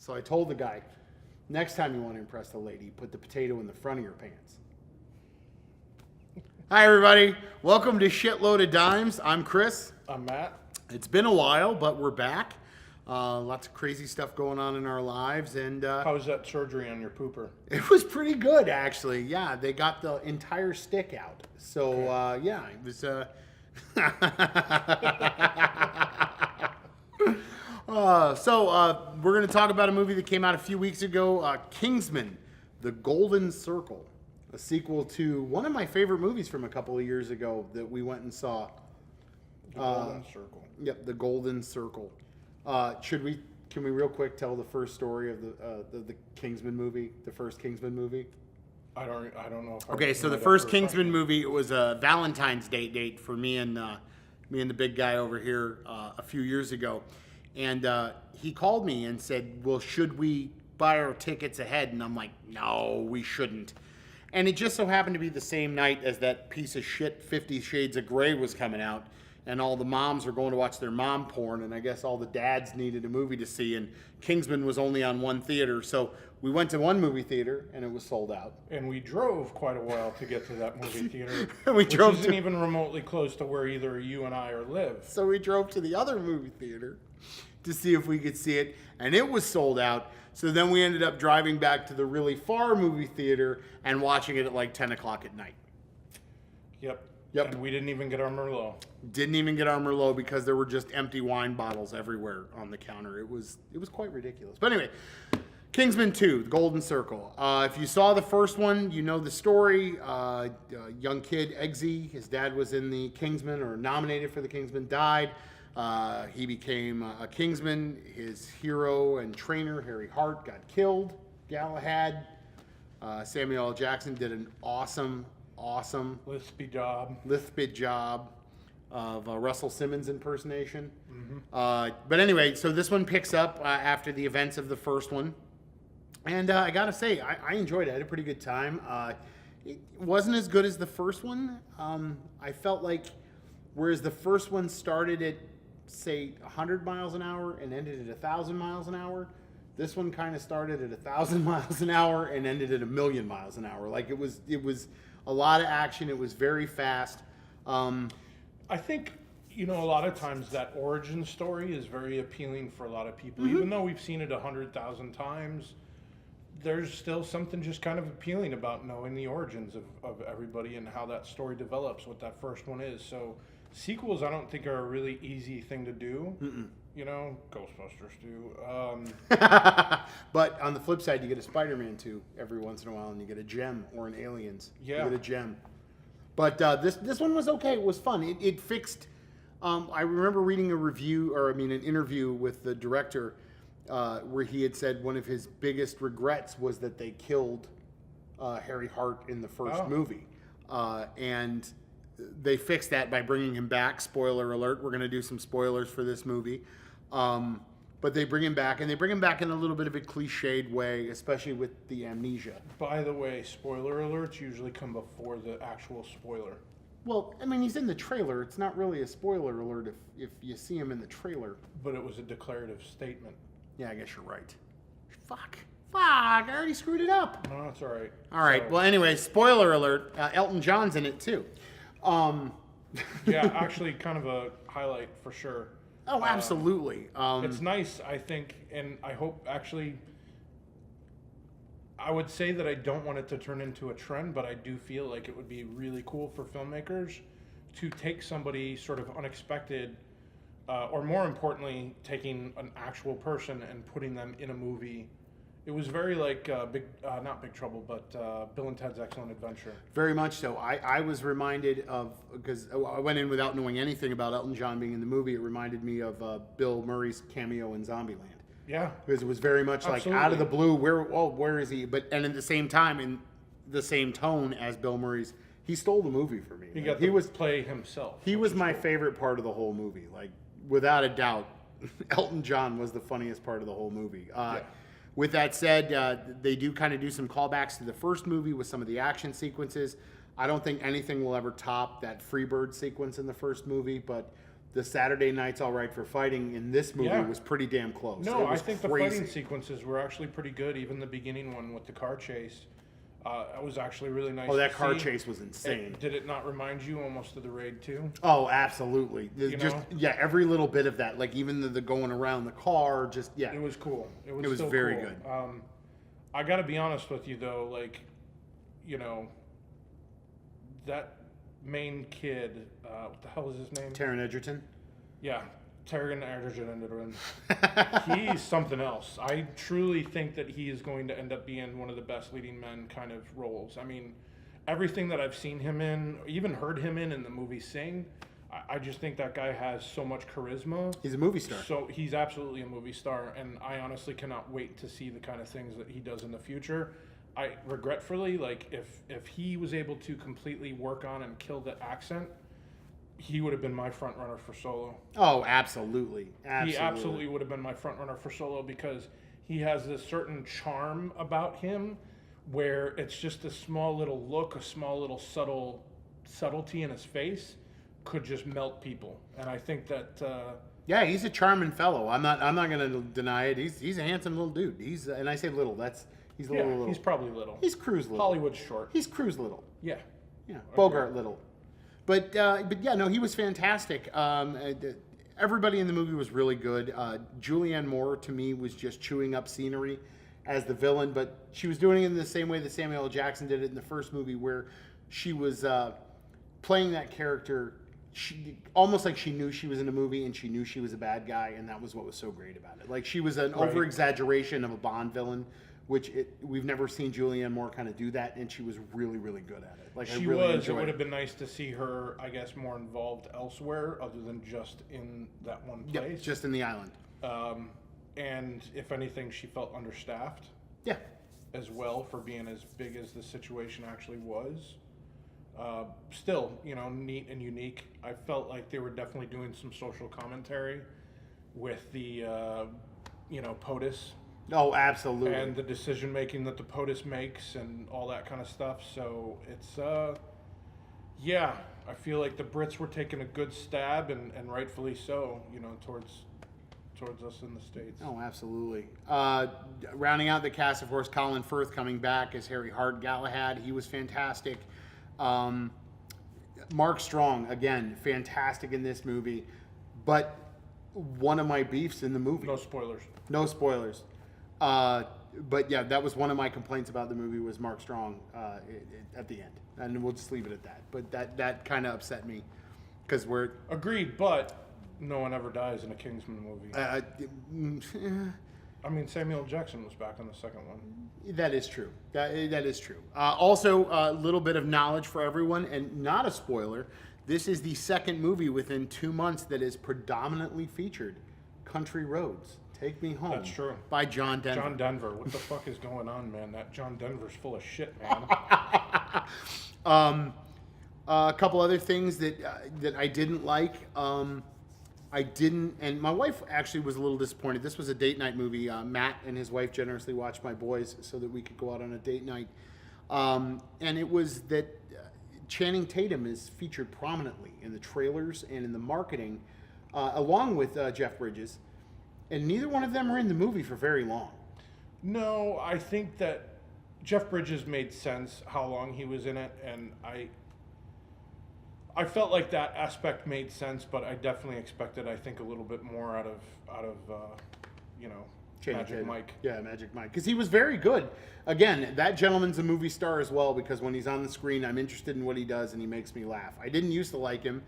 So I told the guy, next time you want to impress the lady, put the potato in the front of your pants. Hi, everybody. Welcome to Shitload of Dimes. I'm Chris. I'm Matt. It's been a while, but we're back. Lots of crazy stuff going on in our lives. And How was that surgery on your pooper? it was pretty good, actually. Yeah, they got the entire stick out. So, yeah, it was... we're going to talk about a movie that came out a few weeks ago, Kingsman, The Golden Circle, a sequel to one of my favorite movies from a couple of years ago that we went and saw. The Golden Circle. Yep, The Golden Circle. Can we real quick tell the first story of the Kingsman movie, the first Kingsman movie? I don't know. Okay, so the first Kingsman movie, it was a Valentine's Day date for me and the big guy over here a few years ago. And he called me and said, well, should we buy our tickets ahead? And I'm like, no, we shouldn't. And it just so happened to be the same night as that piece of shit 50 Shades of Grey was coming out. And all the moms were going to watch their mom porn. And I guess all the dads needed a movie to see. And Kingsman was only on one theater. So we went to one movie theater and it was sold out. And we drove quite a while to get to that movie theater. Which isn't even remotely close to where either you and I live. So we drove to the other movie theater to see if we could see it, and it was sold out. So then we ended up driving back to the really far movie theater and watching it at like 10 o'clock at night. Yep. Yep. And we didn't even get our Merlot. Didn't even get our Merlot because there were just empty wine bottles everywhere on the counter. It was quite ridiculous. But anyway, Kingsman 2, The Golden Circle. If you saw the first one, you know the story. Young kid, Eggsy, his dad was in the Kingsman or nominated for the Kingsman, died. He became a Kingsman. His hero and trainer, Harry Hart, got killed. Galahad. Samuel L. Jackson did an awesome Lispy job of Russell Simmons impersonation. Mm-hmm. But anyway, so this one picks up after the events of the first one. And I gotta say, I enjoyed it. I had a pretty good time. It wasn't as good as the first one. I felt like, whereas the first one started at, say, 100 miles an hour and ended at 1,000 miles an hour, this one kind of started at 1,000 miles an hour and ended at 1,000,000 miles an hour. Like it was a lot of action. It was very fast. I think, a lot of times that origin story is very appealing for a lot of people. Mm-hmm. Even though we've seen it 100,000 times, there's still something just kind of appealing about knowing the origins of everybody and how that story develops, what that first one is. So sequels, I don't think, are a really easy thing to do. Mm-mm. Ghostbusters do. But on the flip side, you get a Spider-Man 2 every once in a while, and you get a gem, or an Aliens. Yeah. You get a gem. But this one was okay. It was fun. It fixed... I remember reading an interview with the director where he had said one of his biggest regrets was that they killed Harry Hart in the first movie. And they fixed that by bringing him back. Spoiler alert, we're going to do some spoilers for this movie. But they bring him back, and they bring him back in a little bit of a cliched way, especially with the amnesia. By the way, spoiler alerts usually come before the actual spoiler. Well, I mean, he's in the trailer. It's not really a spoiler alert if you see him in the trailer. But it was a declarative statement. Yeah, I guess you're right. Fuck, I already screwed it up. No, that's all right. All right, well, anyway, spoiler alert, Elton John's in it, too. Yeah, actually kind of a highlight for sure. Oh, absolutely. It's nice, I think, and I hope, actually, I would say that I don't want it to turn into a trend, but I do feel like it would be really cool for filmmakers to take somebody sort of unexpected, or more importantly, taking an actual person and putting them in a movie. It was very like not Big Trouble, but Bill and Ted's Excellent Adventure. Very much so. I was reminded of, because I went in without knowing anything about Elton John being in the movie, it reminded me of Bill Murray's cameo in Zombieland. Yeah. Because it was very much Absolutely. like out of the blue, where is he? And at the same time, in the same tone as Bill Murray's, he stole the movie for me. He was play himself. He was my favorite part of the whole movie. Like, without a doubt, Elton John was the funniest part of the whole movie. Yeah. With that said, they do kind of do some callbacks to the first movie with some of the action sequences. I don't think anything will ever top that Freebird sequence in the first movie, but the Saturday Night's All Right for Fighting in this movie Yeah. was pretty damn close. No, It I was think crazy. the fighting sequences were actually pretty good. Even the beginning one with the car chase, it was actually really nice. Oh, that to car see. chase was insane. Did it not remind you almost of the Raid 2? Oh, absolutely. You Just know? yeah, every little bit of that, like even the going around the car, just yeah. It was cool. It was, It was still very cool. good. I got to be honest with you though, like, you know, that main kid, what the hell is his name? Taron Egerton. Yeah, Taron Egerton. He's something else. I truly think that he is going to end up being one of the best leading men kind of roles. I mean, everything that I've seen him in, even heard him in the movie Sing, I just think that guy has so much charisma. He's a movie star. So he's absolutely a movie star, and I honestly cannot wait to see the kind of things that he does in the future. I regretfully, like, if he was able to completely work on and kill the accent, he would have been my front runner for Solo. Oh, absolutely. He absolutely would have been my front runner for Solo because he has this certain charm about him where it's just a small little look, a small little subtlety in his face could just melt people. And I think that Yeah, he's a charming fellow. I'm not going to deny it. He's a handsome little dude. And I say little. He's a little. he's probably little. He's Cruise little. Hollywood's short. He's Cruise little. Yeah. Yeah, Bogart little. But yeah, no, he was fantastic. Everybody in the movie was really good. Julianne Moore to me was just chewing up scenery as the villain, but she was doing it in the same way that Samuel L. Jackson did it in the first movie, where she was playing that character. She almost like she knew she was in a movie and she knew she was a bad guy, and that was what was so great about it. Like she was an over exaggeration of a Bond villain, which we've never seen Julianne Moore kind of do that, and she was really, really good at it. Like She I really was. It enjoyed would have been nice to see her, I guess, more involved elsewhere other than just in that one Yeah, place. just in the island. And if anything, she felt understaffed Yeah, as well for being as big as the situation actually was. Still, you know, neat and unique. I felt like they were definitely doing some social commentary with the, you know, POTUS. oh, absolutely. And the decision making that the POTUS makes and all that kind of stuff. So it's, yeah, I feel like the Brits were taking a good stab, and rightfully so, you know, towards us in the States. Oh, absolutely. Rounding out the cast, of course, Colin Firth coming back as Harry Hart Galahad. He was fantastic. Mark Strong, again, fantastic in this movie. But one of my beefs in the movie. No spoilers. No spoilers. But yeah, that was one of my complaints about the movie was Mark Strong at the end. And we'll just leave it at that. But that kind of upset me because we're... Agreed, but no one ever dies in a Kingsman movie. I mean, Samuel Jackson was back in the second one. That is true. That is true. Also, a little bit of knowledge for everyone, and not a spoiler. This is the second movie within 2 months that is predominantly featured Country Roads. Take Me Home. That's true. By John Denver. John Denver. What the fuck is going on, man? That John Denver's full of shit, man. A couple other things that I didn't like. I didn't, and my wife actually was a little disappointed. This was a date night movie. Matt and his wife generously watched my boys so that we could go out on a date night. And it was that Channing Tatum is featured prominently in the trailers and in the marketing, along with Jeff Bridges. And neither one of them are in the movie for very long. No, I think that Jeff Bridges made sense how long he was in it, and I felt like that aspect made sense, but I definitely expected, I think, a little bit more out of you know, Channing Magic Tatum. Mike. Yeah, Magic Mike. Because he was very good. Again, that gentleman's a movie star as well, because when he's on the screen, I'm interested in what he does, and he makes me laugh. I didn't used to like him,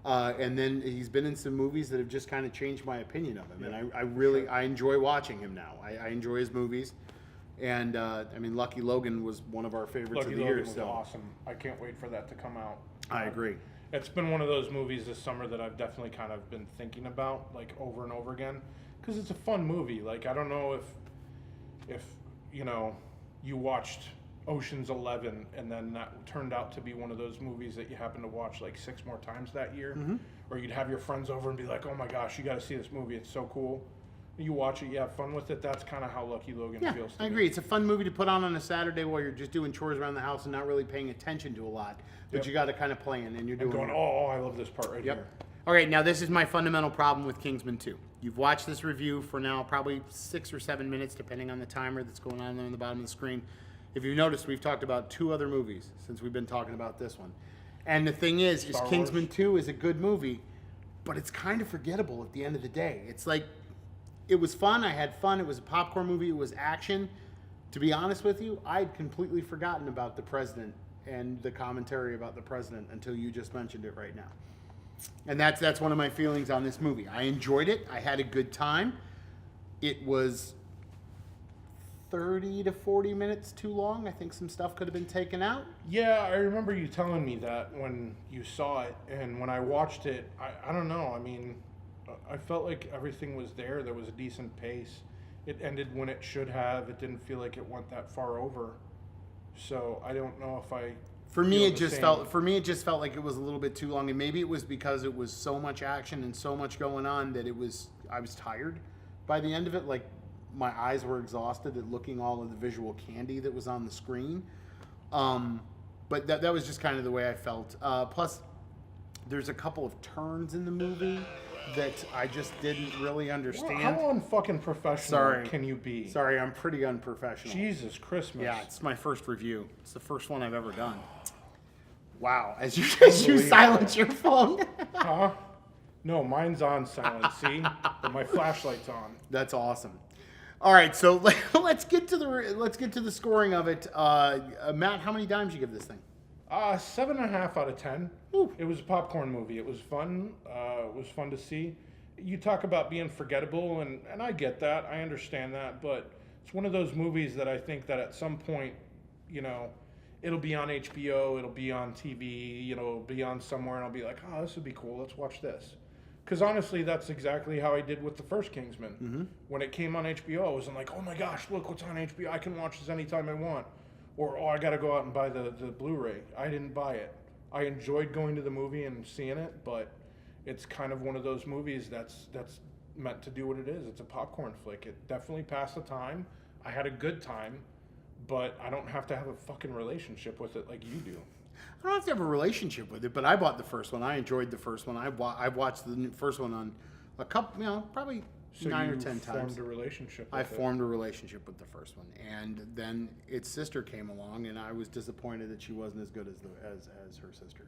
and then he's been in some movies that have just kind of changed my opinion of him. Yeah, and I really I enjoy watching him now. I enjoy his movies. And, I mean, Lucky Logan was one of our favorites of the year. Lucky Logan was awesome. I can't wait for that to come out. I agree. It's been one of those movies this summer that I've definitely kind of been thinking about, like, over and over again, because it's a fun movie. Like, I don't know if you know, you watched Ocean's 11 and then that turned out to be one of those movies that you happen to watch like 6 more times that year, or you'd have your friends over and be like, oh my gosh, you got to see this movie, it's so cool. You watch it, you have fun with it. That's kind of how Lucky Logan feels to I me. agree. It's a fun movie to put on a Saturday while you're just doing chores around the house and not really paying attention to a lot. But you got to kind of play in, and you're doing going, oh, I love this part right here. All right, now this is my fundamental problem with Kingsman 2. You've watched this review for now probably 6 or 7 minutes, depending on the timer that's going on there on the bottom of the screen. If you've noticed, we've talked about 2 other movies since we've been talking about this one. And the thing is Kingsman 2 is a good movie, but it's kind of forgettable at the end of the day. It's like, it was fun, I had fun, it was a popcorn movie, it was action. To be honest with you, I'd completely forgotten about the president and the commentary about the president until you just mentioned it right now. And that's one of my feelings on this movie. I enjoyed it. I had a good time. It was 30 to 40 minutes too long. I think some stuff could have been taken out. Yeah, I remember you telling me that when you saw it. And when I watched it, I don't know. I mean, I felt like everything was there. There was a decent pace. It ended when it should have. It didn't feel like it went that far over. So I don't know if I... For me, it just felt like it was a little bit too long, and maybe it was because it was so much action and so much going on that I was tired by the end of it. Like, my eyes were exhausted at looking all of the visual candy that was on the screen. But that was just kind of the way I felt. Plus, there's a couple of turns in the movie that I just didn't really understand. How unfucking professional can you be? Sorry, I'm pretty unprofessional. Jesus Christmas. Yeah, it's my first review. It's the first one I've ever done. Wow, as you silence your phone. Huh? No, mine's on silent, see? But my flashlight's on. That's awesome. All right, so let's get to the scoring of it. Matt, how many dimes you give this thing? 7.5 out of 10. Ooh. It was a popcorn movie. It was fun. It was fun to see. You talk about being forgettable, and I get that. I understand that, but it's one of those movies that I think that at some point, you know, it'll be on HBO, it'll be on TV, you know, it'll be on somewhere, and I'll be like, oh, this would be cool. Let's watch this. Because honestly, that's exactly how I did with the first Kingsman. Mm-hmm. When it came on HBO, I was like, oh my gosh, look what's on HBO. I can watch this anytime I want. Or, oh, I got to go out and buy the Blu-ray. I didn't buy it. I enjoyed going to the movie and seeing it, but it's kind of one of those movies that's meant to do what it is. It's a popcorn flick. It definitely passed the time. I had a good time, but I don't have to have a fucking relationship with it like you do. I don't have to have a relationship with it, but I bought the first one. I enjoyed the first one. I've watched the first one on a couple, probably So 9 or you 10 times. formed a relationship with I it. formed a relationship with the first one, and then its sister came along, and I was disappointed that she wasn't as good as her sister.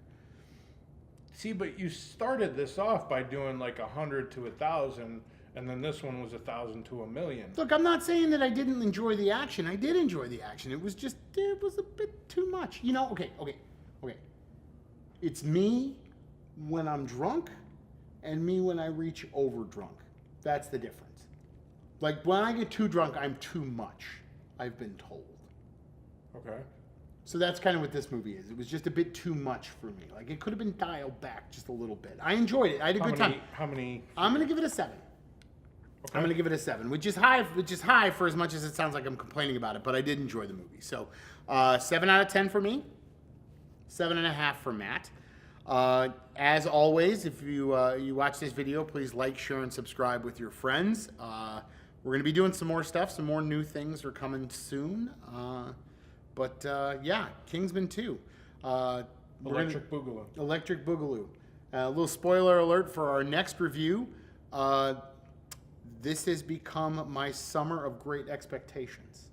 See, but you started this off by doing like 100 to 1,000, and then this one was 1,000 to 1,000,000. Look, I'm not saying that I didn't enjoy the action. I did enjoy the action. It was a bit too much. Okay. It's me when I'm drunk and me when I reach over drunk. That's the difference. Like, when I get too drunk, I'm too much, I've been told. Okay. So that's kind of what this movie is. It was just a bit too much for me. Like, it could have been dialed back just a little bit. I enjoyed it. I had a good time. How many? I'm going to give it a 7. Okay. I'm going to give it a 7, which is high for as much as it sounds like I'm complaining about it, but I did enjoy the movie. So 7 out of 10 for me, 7.5 for Matt. As always, if you watch this video, please like, share, and subscribe with your friends. We're going to be doing some more stuff. Some more new things are coming soon. But Kingsman 2. Electric Boogaloo. Electric Boogaloo. A little spoiler alert for our next review. This has become my summer of great expectations.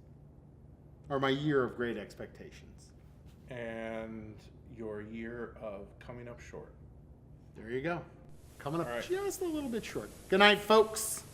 Or my year of great expectations. And your year of coming up short. There you go. Coming up All right. just a little bit short. Good night, folks.